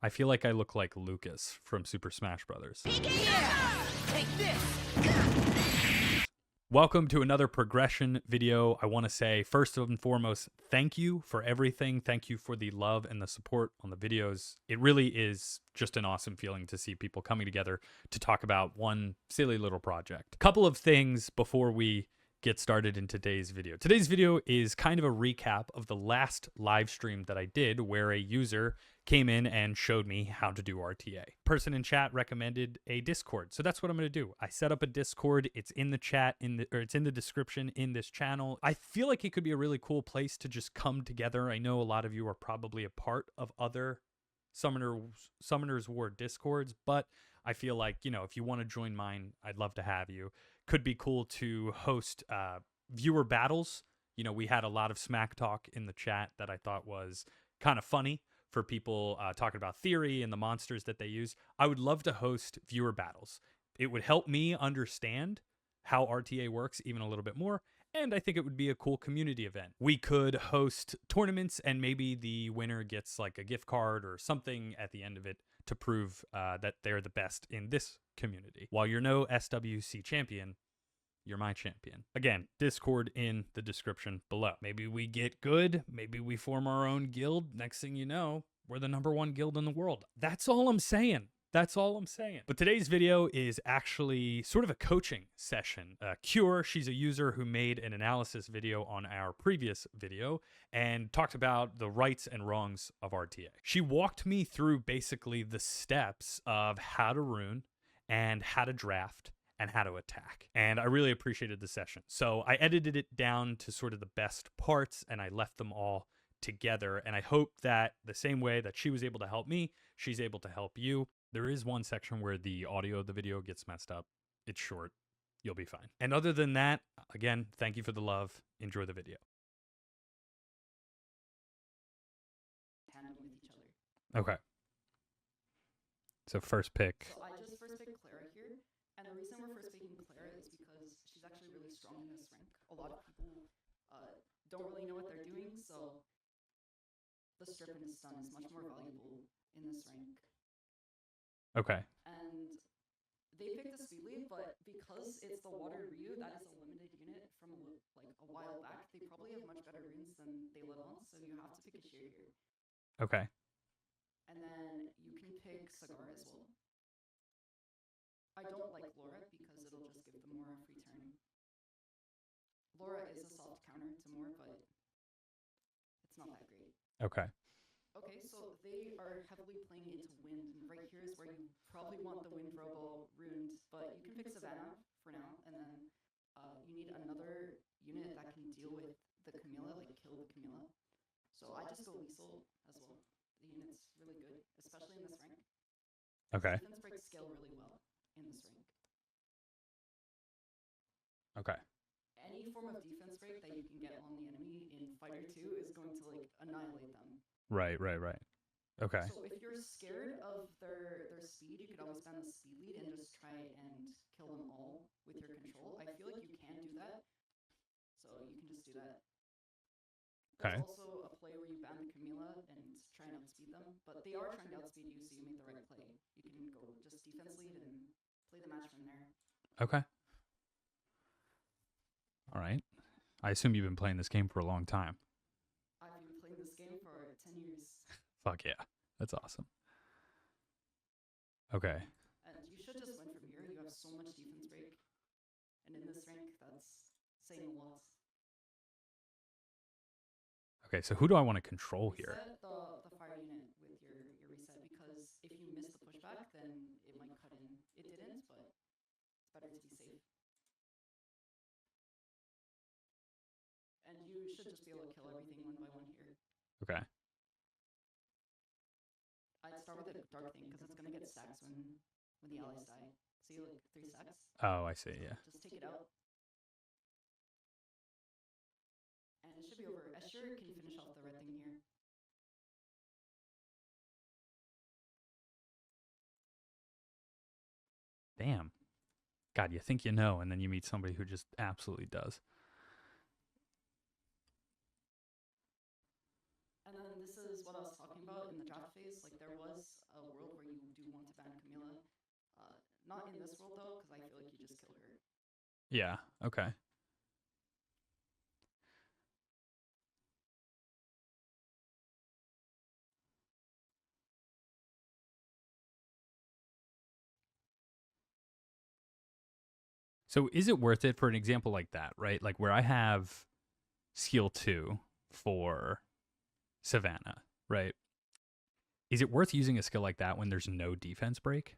I feel like I look like Lucas from Super Smash Brothers. Yeah! Take this! Welcome to another progression video. I want to say, first and foremost, thank you for everything. Thank you for the love and the support on the videos. It really is just an awesome feeling to see people coming together to talk about one silly little project. A couple of things before we get started in today's video. Today's video is kind of a recap of the last live stream that I did where a user came in and showed me how to do RTA. Person in chat recommended a Discord, so that's what I'm going to do. I set up a Discord. It's in the chat, it's in the description in this channel. I feel like it could be a really cool place to just come together. I know a lot of you are probably a part of other Summoners War Discords, but I feel like, you know, if you want to join mine, I'd love to have you. Could be cool to host viewer battles. You know, we had a lot of smack talk in the chat that I thought was kind of funny for people talking about theory and the monsters that they use. I would love to host viewer battles. It would help me understand how RTA works even a little bit more, and I think it would be a cool community event. We could host tournaments, and maybe the winner gets like a gift card or something at the end of it to prove that they're the best in this community. While you're no SWC champion, you're my champion. Again, Discord in the description below. Maybe we get good. Maybe we form our own guild. Next thing you know, we're the #1 guild in the world. That's all I'm saying. That's all I'm saying. But today's video is actually sort of a coaching session. Cure, she's a user who made an analysis video on our previous video and talked about the rights and wrongs of RTA. She walked me through basically the steps of how to rune and how to draft and how to attack. And I really appreciated the session. So I edited it down to sort of the best parts and I left them all together. And I hope that the same way that she was able to help me, she's able to help you. There is one section where the audio of the video gets messed up. It's short. You'll be fine. And other than that, again, thank you for the love. Enjoy the video. Tandem with each other. Okay. So first pick. So I just first picked Clara here, and the reason we're first picking Clara is because she's actually really strong in this rank. A lot of people don't really know what they're doing, so the strip and the stun is much more valuable in this rank. Okay. And they picked the speed lead, but because it's the water Ryu, that is a limited unit from like a while back. They probably have much better runes than they let on, so you have to pick a Shure here. Okay. And then you can pick Cigar as well. I don't like Laura because it'll just give them more free turn. Laura is a soft counter to more, but it's not that great. Okay. Okay, so they are heavily playing into wind, and right here is where you probably want the wind robo ruined, but you can pick Savannah for now, and then you need another unit that can deal with the Camilla, like kill the Camilla. So I just go Liesel as well. The unit's really good, especially in this rank. Okay. Defense breaks scale really well in this rank. Okay. Any form of defense break that you can get on the enemy in Fighter 2 is going to like annihilate them. Right. Okay. So if you're scared of their speed, you could always ban the speed lead and just try and kill them all with your control. I feel like you can do that, so you can just do that. Okay. There's also a play where you ban the Camilla and try and outspeed them, but they are trying to outspeed you, so you make the right play. You can go just defense lead and play the match from there. Okay. All right. I assume you've been playing this game for a long time. I've been playing this game for 10 years. Fuck yeah. That's awesome. Okay. And you should just win from here. You have so much defense break. And in this rank, that's saying a lot. Okay, so who do I want to control here? Reset the fire unit with your reset, because if you miss the pushback, then it might cut in. It didn't, but it's better to be safe. And you should just be able to kill everything one by one here. Okay. I'd start with the dark thing, because it's going to get stacks when the allies die. See, like 3 stacks? Oh, I see, yeah. Just take it out. And it should be over. Escher can finish off the red thing here. Damn. God, you think you know, and then you meet somebody who just absolutely does. And then this is what I was talking about in the draft phase. Like, there was a Not in this world though, because I feel like you just kill her. Yeah. Okay. So is it worth it for an example like that, right? Like where I have skill 2 for Savannah, right? Is it worth using a skill like that when there's no defense break?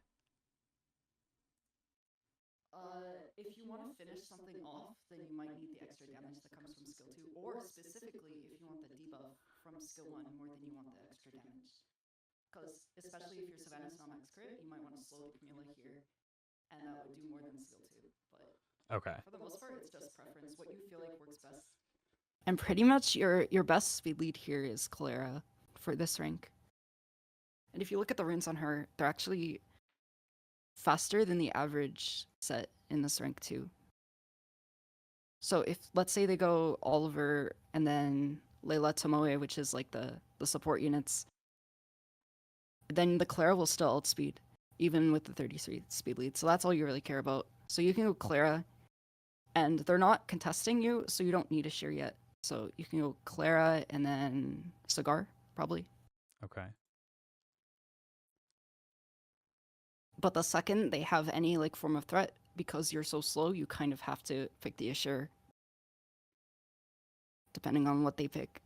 If you want to finish something off, then you might need the extra damage that comes from skill 2, or specifically if you want the debuff from skill 1 more than you want the extra damage. Because especially if your Savannah's not max crit, you might want to slow the Camilla here, and that would do more than skill 2. But Okay. for the most part, it's just preference, what you feel like works best. And pretty much your best speed lead here is Clara for this rank. And if you look at the runes on her, they're actually faster than the average set in this rank too. So if, let's say they go Oliver and then Layla Tomoe, which is like the support units, then the Clara will still outspeed, even with the 33 speed lead. So that's all you really care about. So you can go Clara, and they're not contesting you, so you don't need a Sheer yet. So you can go Clara and then Cigar, probably. Okay. But the second they have any like form of threat, because you're so slow, you kind of have to pick the Assure, depending on what they pick.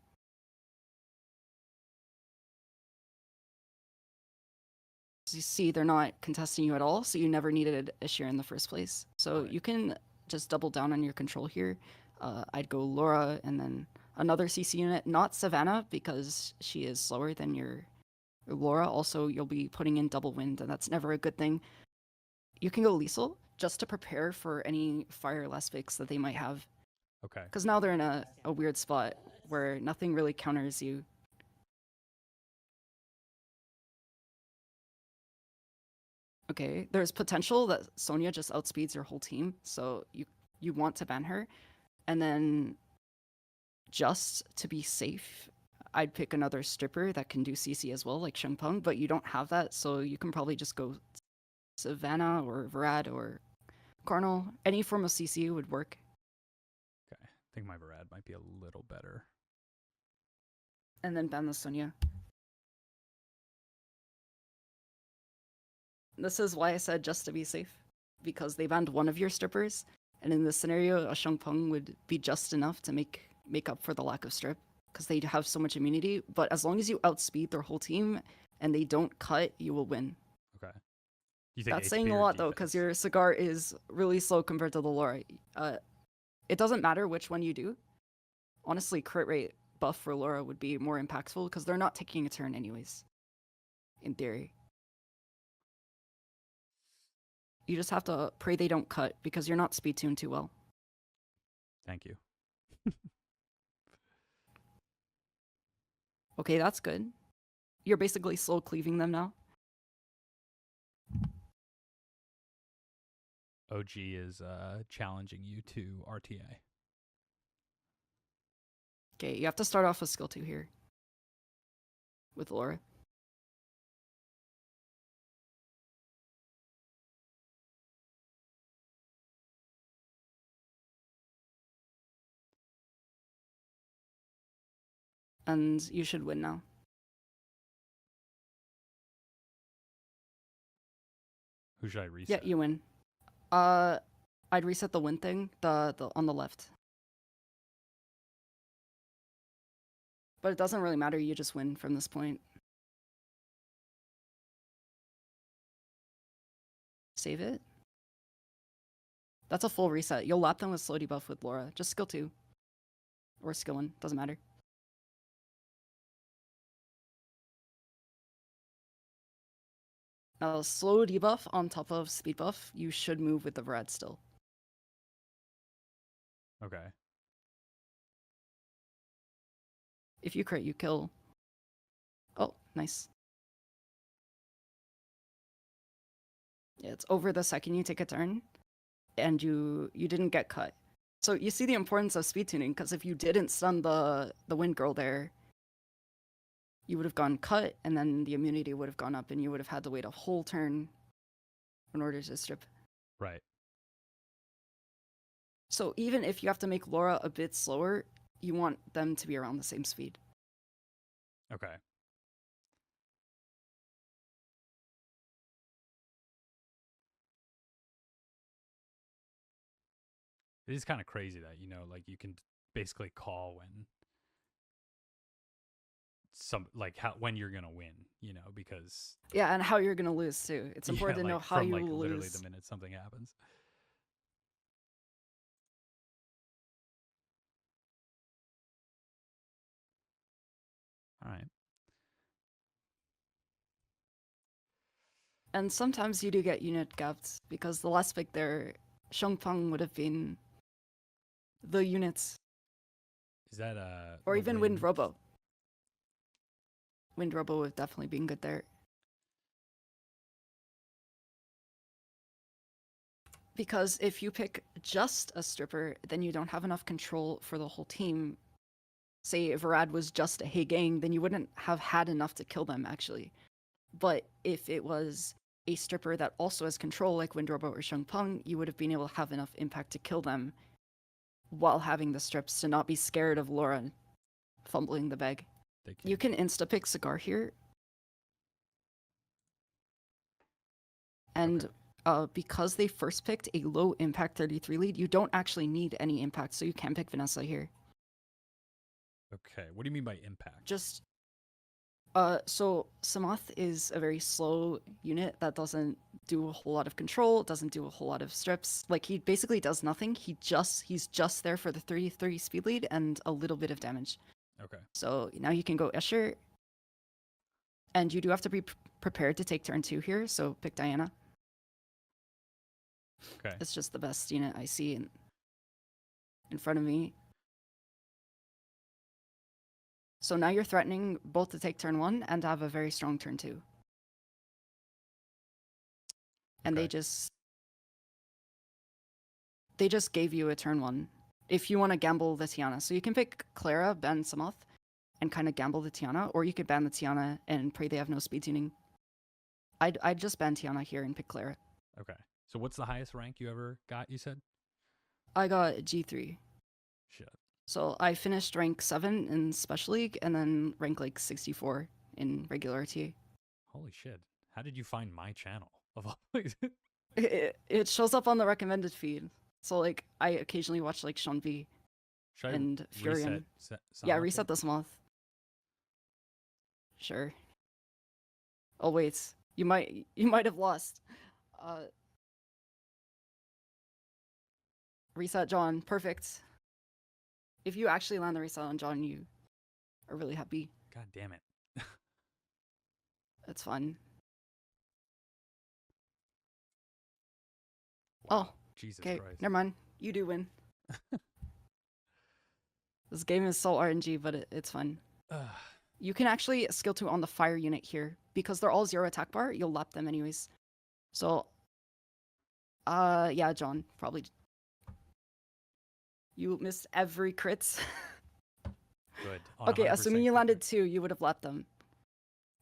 As you see, they're not contesting you at all, so you never needed Assure in the first place. So Right. you can just double down on your control here. I'd go Laura and then another CC unit, not Savannah, because she is slower than your Laura. Also, you'll be putting in double wind, and that's never a good thing. You can go Liesel just to prepare for any fire last picks that they might have. Okay. Because now they're in a weird spot where nothing really counters you. Okay, there's potential that Sonya just outspeeds your whole team, so you want to ban her. And then, just to be safe, I'd pick another stripper that can do CC as well, like Shengpeng, but you don't have that, so you can probably just go Savannah or Varad or Carnal. Any form of CC would work. Okay. I think my Varad might be a little better. And then ban the Sonya. This is why I said just to be safe, because they banned one of your strippers, and in this scenario, a Shengpeng would be just enough to make up for the lack of strip, because they have so much immunity. But as long as you outspeed their whole team and they don't cut, you will win. Okay. You think That's HP saying a or lot though, because defense? your Cigar is really slow compared to the Laura. It doesn't matter which one you do. Honestly, crit rate buff for Laura would be more impactful because they're not taking a turn anyways, in theory. You just have to pray they don't cut because you're not speed tuned too well. Thank you. Okay, that's good. You're basically slow cleaving them now. OG is challenging you to RTA. Okay, you have to start off with skill 2 here. With Laura. And you should win now. Who should I reset? Yeah, you win. I'd reset the win thing, the on the left. But it doesn't really matter, you just win from this point. Save it. That's a full reset. You'll lap them with slow debuff with Laura. Just skill 2. Or skill 1, doesn't matter. Now, slow debuff on top of speed buff, you should move with the Vrad still. Okay. If you crit, you kill. Oh, nice. Yeah, it's over the second you take a turn, and you didn't get cut. So you see the importance of speed tuning, because if you didn't stun the wind girl there, you would have gone cut, and then the immunity would have gone up, and you would have had to wait a whole turn in order to strip. Right. So even if you have to make Laura a bit slower, you want them to be around the same speed. Okay. It is kind of crazy that, you know, like you can basically call when when you're going to win, you know, because Yeah, and how you're gonna lose too. It's yeah, important to know like how from you like will literally lose. the minute something happens. All right. And sometimes you do get unit gaps because the last pick there, Shongpeng would have been the units, Is that or the even Wind Robo. Wind Robo would have definitely been good there. Because if you pick just a stripper, then you don't have enough control for the whole team. Say if Varad was just a Hey Gang, then you wouldn't have had enough to kill them, actually. But if it was a stripper that also has control, like Wind Robo or Shengpeng, you would have been able to have enough impact to kill them while having the strips to not be scared of Laura fumbling the bag. You can insta-pick Cigar here. And because they first picked a low impact 33 lead, you don't actually need any impact, so you can pick Vanessa here. Okay. What do you mean by impact? Just so Samath is a very slow unit that doesn't do a whole lot of control, doesn't do a whole lot of strips. Like he basically does nothing. He's just there for the 33 speed lead and a little bit of damage. Okay. So now you can go Escher, and you do have to be prepared to take turn 2 here. So pick Diana. Okay. It's just the best unit I see in front of me. So now you're threatening both to take turn 1 and to have a very strong turn 2. And Okay. they just gave you a turn 1 if you want to gamble the Tiana. So you can pick Clara, ban Samoth, and kind of gamble the Tiana, or you could ban the Tiana and pray they have no speed tuning. I'd just ban Tiana here and pick Clara. Okay. So what's the highest rank you ever got, you said? I got G3. Shit. So I finished rank 7 in Special League and then rank like 64 in regular RTA. Holy shit. How did you find my channel of all places? It shows up on the recommended feed. So like I occasionally watch like Sean B Should and I Furion. reset Yeah, Samoth reset here? this month. Sure. Oh wait, you might have lost. Reset John, perfect. If you actually land the reset on John, you are really happy. God damn it. That's fun. Wow. Oh, Jesus okay, Christ. never mind. You do win. This game is so RNG, but it's fun. You can actually skill 2 on the fire unit here. Because they're all 0 attack bar, you'll lap them anyways. So, yeah, John, probably. You missed every crits. Good. Okay, 100% assuming you crit landed rate. 2, you would have lapped them.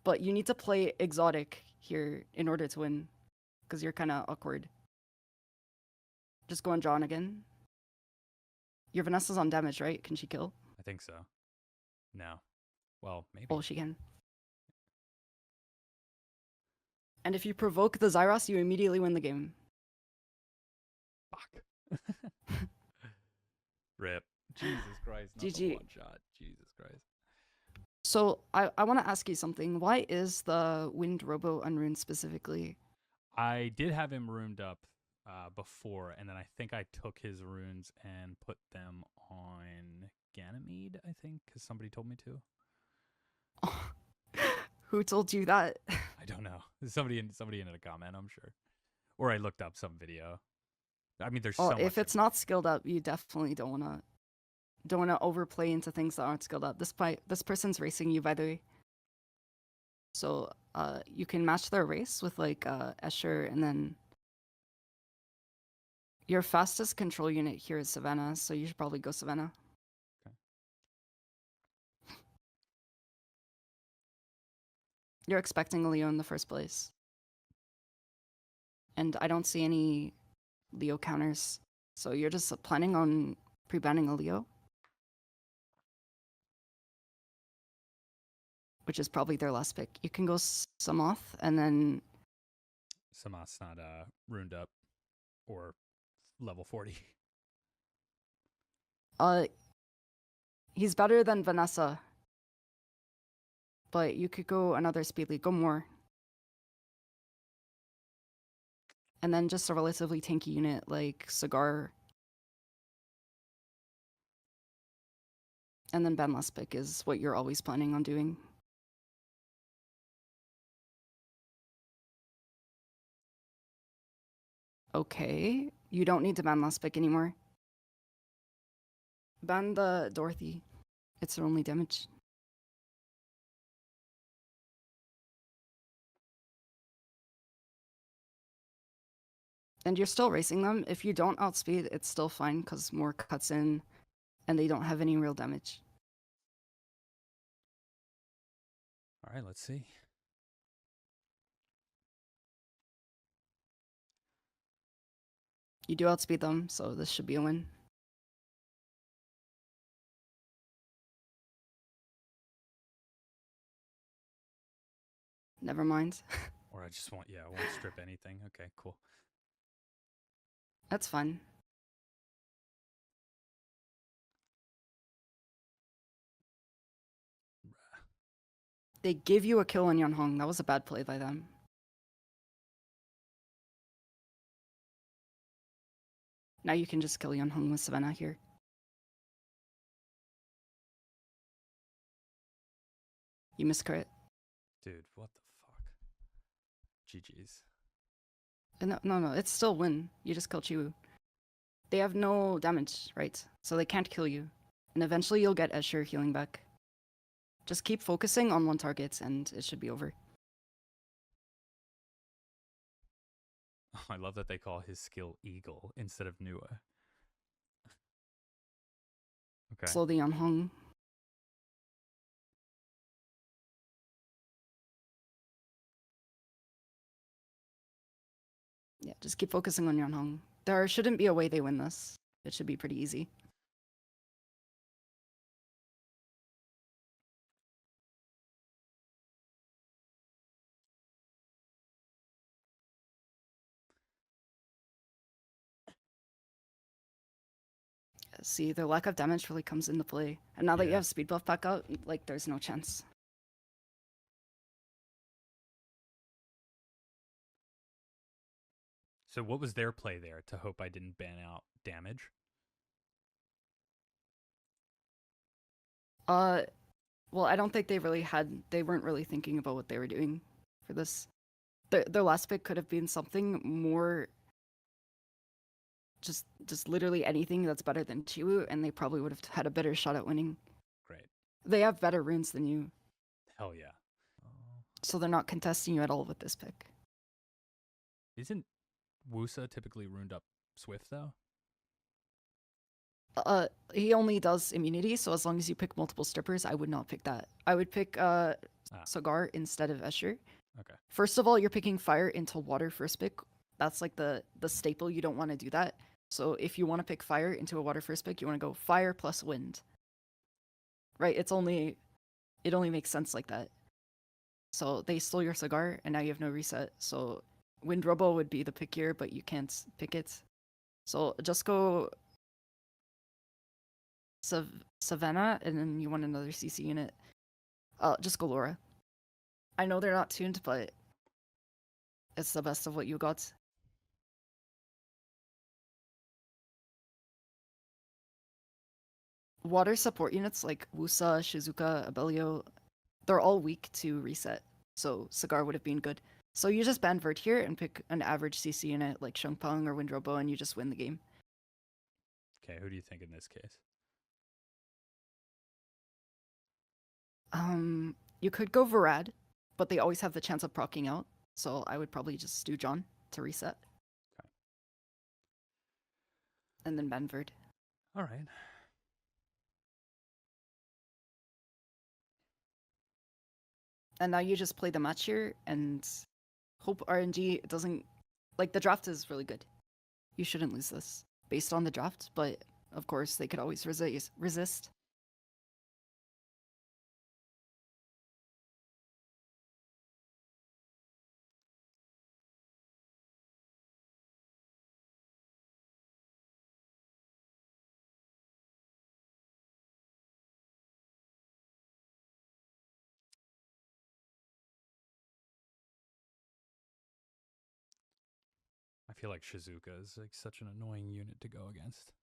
But you need to play exotic here in order to win. Because you're kind of awkward. Just go on John again. Your Vanessa's on damage, right? Can she kill? I think so. No. Well, maybe. Oh, she can. And if you provoke the Zyros, you immediately win the game. Fuck. Rip. Jesus Christ. Not the GG. one shot. Jesus Christ. So I want to ask you something. Why is the Wind Robo unruined specifically? I did have him runed up before, and then I think I took his runes and put them on Ganymede, I think, because somebody told me to. Who told you that? I don't know. Somebody in a comment, I'm sure. Or I looked up some video. I mean, there's so much. If it's not skilled up, you definitely don't wanna overplay into things that aren't skilled up. This person's racing you, by the way. So you can match their race with like Escher, and then your fastest control unit here is Savannah, so you should probably go Savannah. Okay. You're expecting a Leo in the first place. and I don't see any Leo counters. So you're just planning on pre-banning a Leo? Which is probably their last pick. You can go Samoth, and then... Samoth's not runed up or level 40. He's better than Vanessa. But you could go another speed lead, go more. And then just a relatively tanky unit like Cigar. And then ban last pick is what you're always planning on doing. Okay, you don't need to ban last pick anymore. Ban the Dorothy. It's her only damage. And you're still racing them. If you don't outspeed, it's still fine because more cuts in and they don't have any real damage. All right, let's see. You do outspeed them, so this should be a win. Never mind. Or I just won't strip anything. Okay, cool. That's fun. They give you a kill on Yunhong. That was a bad play by them. Now you can just kill Yunhong with Savannah here. You miscrit. Dude, what the fuck? GG's. No, it's still win. You just kill Chiwu. They have no damage, right? So they can't kill you. And eventually you'll get Escher healing back. Just keep focusing on one target and it should be over. Oh, I love that they call his skill Eagle instead of Nua. Okay. Slow the Yunhong. Yeah, just keep focusing on Yunhong. There shouldn't be a way they win this. It should be pretty easy. See, their lack of damage really comes into play. And now that you have speed buff back out, like, there's no chance. So what was their play there to hope I didn't ban out damage? Well, I don't think they weren't really thinking about what they were doing for this. Their last pick could have been something more, just literally anything that's better than Chiwu, and they probably would have had a better shot at winning. Great. They have better runes than you. Hell yeah. So they're not contesting you at all with this pick. Isn't Wusa typically runed up Swift though? He only does immunity, so as long as you pick multiple strippers, I would not pick that. I would pick Cigar instead of Escher. Okay. First of all, you're picking fire into water first pick. That's like the staple. You don't want to do that. So if you want to pick fire into a water first pick, you want to go fire plus wind. Right? It only makes sense like that. So they stole your Cigar, and now you have no reset. So Wind Robo would be the pick here, but you can't pick it. So just go Savannah, and then you want another CC unit. Just go Laura. I know they're not tuned, but it's the best of what you got. Water support units like Wusa, Shizuka, Abelio, they're all weak to reset, so Cigar would have been good. So you just ban Vert here and pick an average CC unit like Shengpeng or Windrobo, and you just win the game. Okay, who do you think in this case? You could go Varad, but they always have the chance of proccing out, so I would probably just do John to reset. Okay. And then ban Vert. All right. And now you just play the match here and hope RNG doesn't Like, the draft is really good. You shouldn't lose this based on the draft, but of course they could always resist. I feel like Shizuka is like such an annoying unit to go against.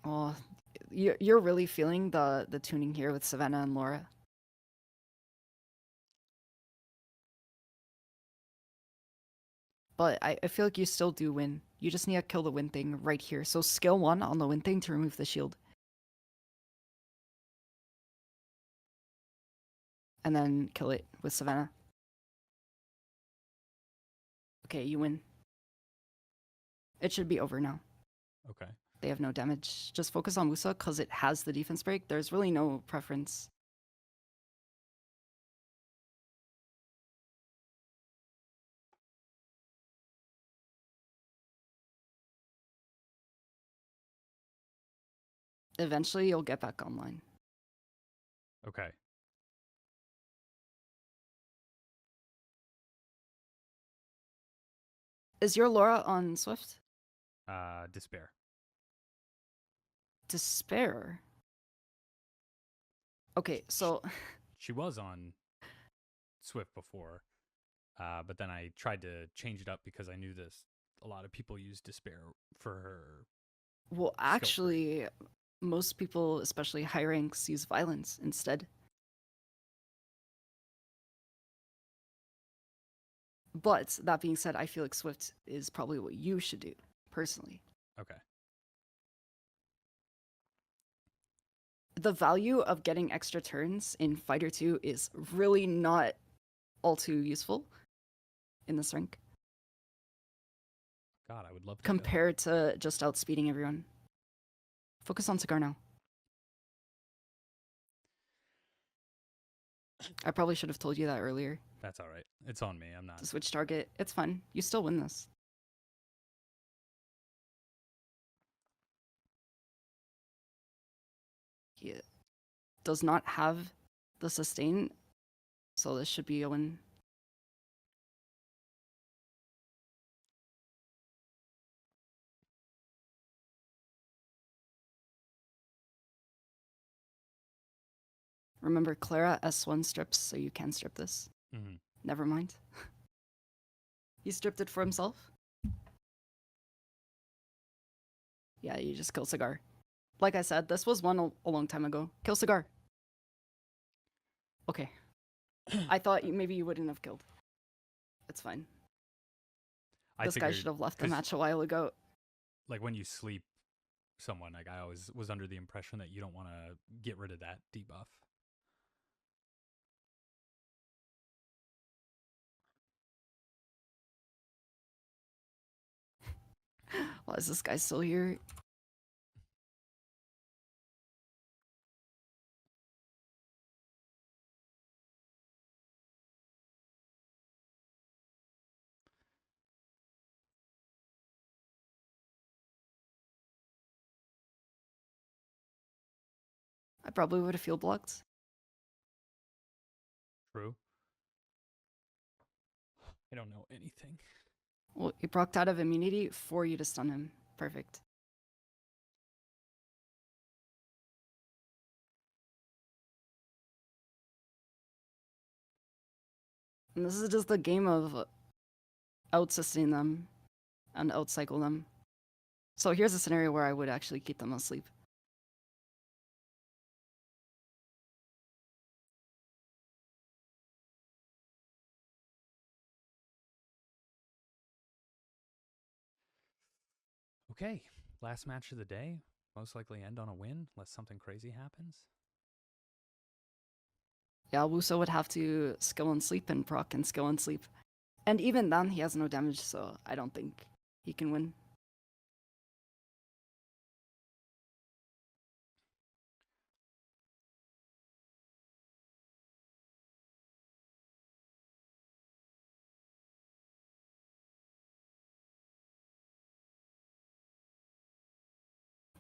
Oh, you're really feeling the tuning here with Savannah and Laura. But I feel like you still do win. You just need to kill the wind thing right here. So skill 1 on the wind thing to remove the shield. And then kill it with Savannah. Okay, you win. It should be over now. Okay. They have no damage. Just focus on Musa because it has the defense break. There's really no preference. Eventually, you'll get back online. Okay. Is your Laura on Swift? Despair. Despair? Okay, so... She was on Swift before, but then I tried to change it up because I knew a lot of people use Despair for her. Well, actually, most people, especially high ranks, use Violence instead. But that being said, I feel like Swift is probably what you should do, personally. Okay. The value of getting extra turns in Fighter 2 is really not all too useful in this rank. God, I would love to compared to just outspeeding everyone. Focus on Cigar now. I probably should have told you that earlier. That's all right. It's on me. I'm not. To switch target. It's fun. You still win this. He does not have the sustain, so this should be a win. Remember, Clara S1 strips, so you can strip this. Mm-hmm. Never mind. He stripped it for himself. Yeah, you just kill Cigar. Like I said, this was won a long time ago. Kill Cigar. Okay. I thought maybe you wouldn't have killed. It's fine. This guy should have left the match a while ago. Like when you sleep someone, like I always was under the impression that you don't want to get rid of that debuff. Why is this guy still here? I probably would have field blocked. True. I don't know anything. Well, he procced out of immunity for you to stun him. Perfect. And this is just the game of out-sustain them and out-cycle them. So here's a scenario where I would actually keep them asleep. Okay, last match of the day. Most likely end on a win, unless something crazy happens. Yeah, Wuso would have to skill and sleep and proc and skill and sleep. And even then, he has no damage, so I don't think he can win.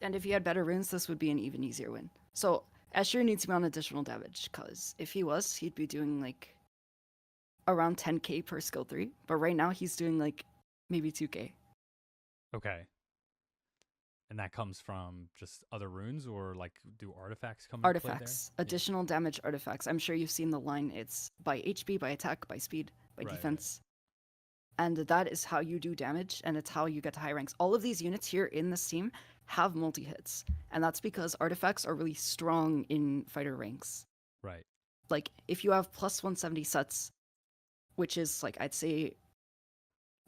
And if he had better runes, this would be an even easier win. So Escher needs to be on additional damage, because if he was, he'd be doing like around 10k per skill 3. But right now he's doing like maybe 2k. Okay. And that comes from just other runes, or like do artifacts come into play there? Artifacts, additional damage artifacts. I'm sure you've seen the line. It's by HP, by attack, by speed, by Right, defense. And that is how you do damage, and it's how you get to high ranks. All of these units here in this team have multi-hits, and that's because artifacts are really strong in fighter ranks. Right. Like, if you have plus 170 sets, which is, like, I'd say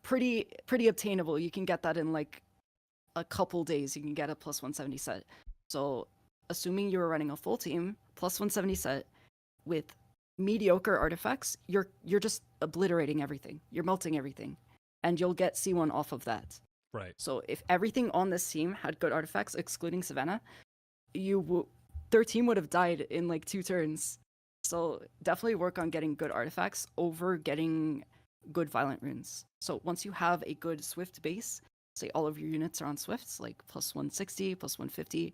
pretty obtainable, you can get that in, like, a couple days. You can get a plus 170 set. So, assuming you were running a full team, plus 170 set, with mediocre artifacts, you're just obliterating everything. You're melting everything, and you'll get C1 off of that. Right. So if everything on this team had good artifacts, excluding Savannah, their team would have died in like 2 turns. So definitely work on getting good artifacts over getting good violent runes. So once you have a good Swift base, say all of your units are on Swifts, like plus 160, plus 150,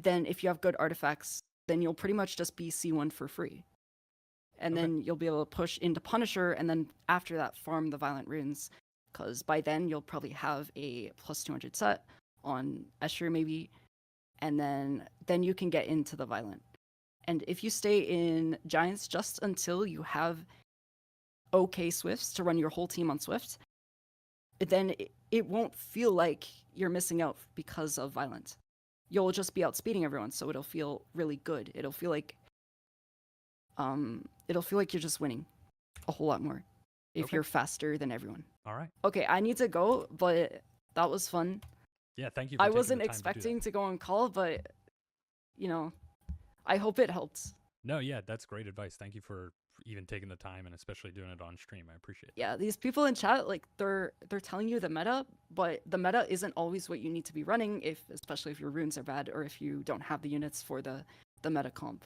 then if you have good artifacts, then you'll pretty much just be C1 for free. And then you'll be able to push into Punisher, and then after that farm the violent runes, because by then you'll probably have a plus 200 set on Escher maybe, and then you can get into the violent. And if you stay in Giants just until you have okay Swifts to run your whole team on Swift, then it won't feel like you're missing out because of violent. You'll just be outspeeding everyone, so it'll feel really good. It'll feel like you're just winning a whole lot more if you're faster than everyone. All right. Okay, I need to go, but that was fun. Yeah, thank you for I taking wasn't the time expecting to go on call, but I hope it helped. No, yeah, that's great advice. Thank you for even taking the time, and especially doing it on stream. I appreciate it. Yeah, these people in chat, like they're telling you the meta, but the meta isn't always what you need to be running, especially if your runes are bad or if you don't have the units for the meta comp.